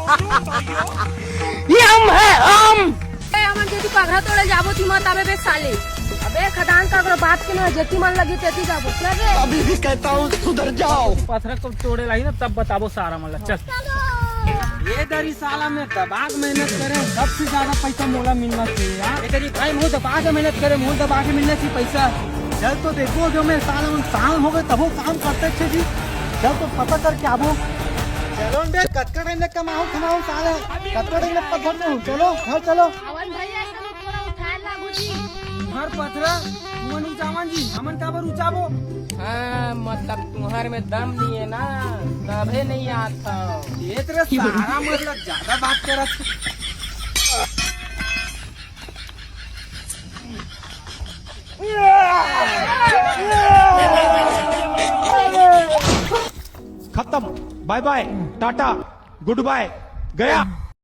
ये हम है हम। हमन जेती पगड़ा तोड़े जाबो ती मत आबे बे साले। अबे खदान का अगर बात के ना जेती मन लगी तेती जाबो क्या बे। अभी भी कहता हूँ सुधर जाओ। पथरा को तोड़े लाई ना तब बताबो सारा मतलब चल। ये दरी साला में दबाग मेहनत करे सबसे ज्यादा पैसा मोला मिलना चाहिए यार। ये दरी भाई मुँह दबा के मेहनत करे, मुँह दबा के मिलना चाहिए पैसा। चल तो देखो जो मैं साला उन काम हो गए तब वो काम करते थे जी। चल तो पता करके आबो। चलो बे कटका टाइम लग कमाओ खमाओ साला कटका टाइम लग पत्थर में चलो घर चलो। अवन भैया कनो थोड़ा उठाए लागू जी। घर पथरा मुँह नहीं जावन जी हमन काबर उचाबो। हाँ मतलब तुम्हारे में दम नहीं है ना तबे नहीं आता। ये तेरा सारा मतलब ज्यादा बात कर रहा। खत्म, bye bye, tata, goodbye, गया।